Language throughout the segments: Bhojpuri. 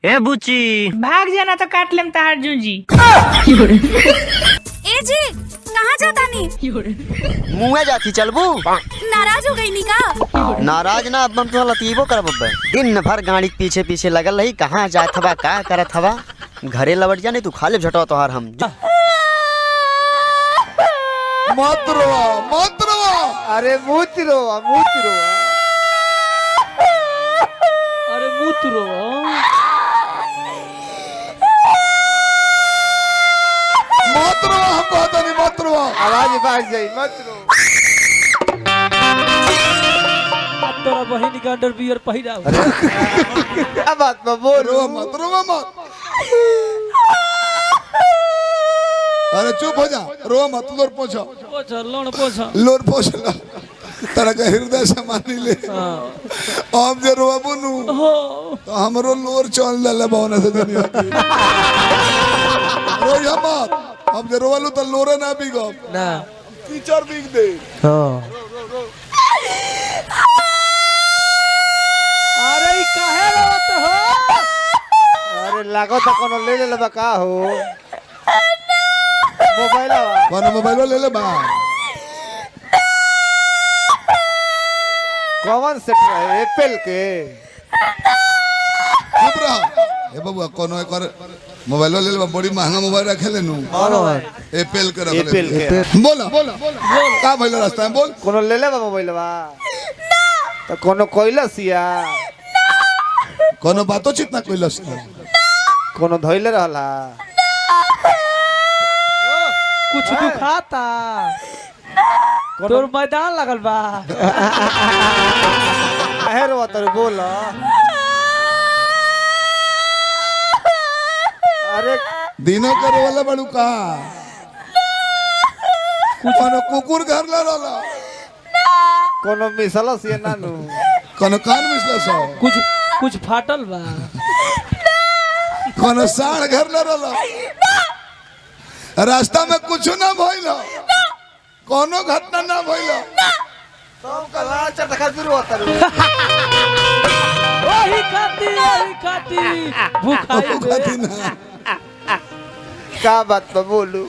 ए बुची भाग जाना तो काट लेम तार जूजी। ए जी कहाँ जाता नी? मुँह जाती चलबू। नाराज हो गई नी का? नाराज ना अब हम तो लतीबो करब। दिन भर गाड़ी के पीछे पीछे लगल रही, कहाँ जात हवा का करत हवा। घरे लौट जाने तू खाले झटो तोहार हम। मत रोवा। अरे मूत रोवा। अरे मूत रो। हम कहता नहीं मत रोवा। आवाज बाहर जाई, मत रो। तोरा बहिनी का अंडरवियर पहिरा। क्या बात में बोल। रोवा मत। अरे चुप हो जा, रोवा मत। लोर पोछा लोर पोछ ला। तेरा का हृदय से मानी ले। अब जे रोवा बुनू तो हमरो लोर चल ले बहुने से दुनिया की। रोया मत। अब जे रोवालू तो लोरे ना बिगो ना टीचर बिग दे। अरे काहे रोत हो? अरे लागो तो कोनो ले ले का हो। मोबाइल ले ले बा। कौन सेट है? एप्पल के। चुप रह। ए बबुआ कोनो एक मोबाइल ले ले बा। बड़ी महंगा मोबाइल रखे ले नु। एप्पल के रख ले। एप्पल के। बोला का भइल रास्ता में बोल। कोनो ले ले बा मोबाइलवा? तो कोनो कोइलसिया? कोनो बातो चितना कोइलस। कोनो धइले रहला? कुछ दुखाता। तोर मैदान लगल बा। काहे रोवा तोरे बोल। अरे दिनों करे वाला बड़ू का कोनो कुकुर घर ला रहला। कोनो मिसलस ये नानू। कोनो कान मिसला सो। कुछ फाटल बा। कोनो साढ़ घर ला रहला। रास्ता में कुछ ना भइल। कोनो घटना ना भइल। सब कला चटका शुरू होता रे। वही खाती खाती ना। का बात पे बोलू?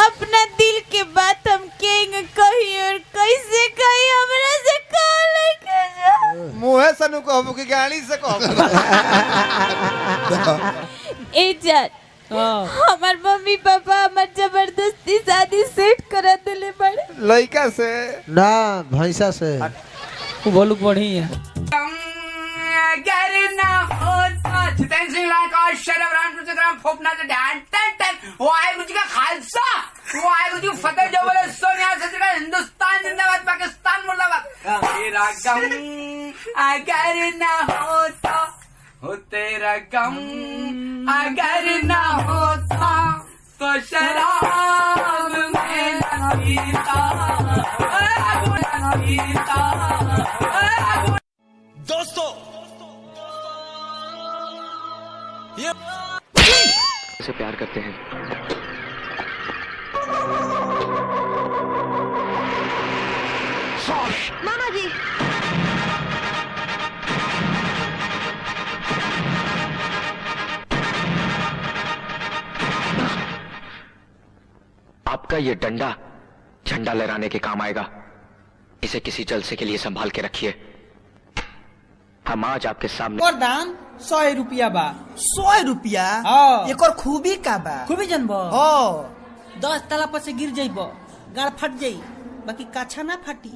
अपना दिल के बात हम कहेंगे कही और कैसे कही हमरा से कह मुँहे से नु कहबू कि गाड़ी से कहबू? हमार मम्मी पापा हमार जबरदस्ती शादी सेट करा दिले बड़े। लड़का से ना भैंसा से। बोलू बढ़िया। वाहिगुरु जी का खालसा वाहिगुरु जी फतेह। जो बोले सोनिया सच हिंदुस्तान जिंदाबाद, पाकिस्तान मुर्दाबाद। तेरा गम अगर ना होता हो, तेरा गम अगर ना होता तो शराब में न पीता। दोस्तों ये से प्यार करते हैं। मामा जी आपका ये डंडा झंडा लहराने के काम आएगा। इसे किसी जलसे के लिए संभाल के रखिए। हम आज आपके सामने। और दाम 100 रुपया बा। 100 रुपया? एक और खूबी का बा? खूबी जनबो। 10 ताला पर से गिर जाइबो, गाड़ फट जाई, बाकी काछा ना फाटी।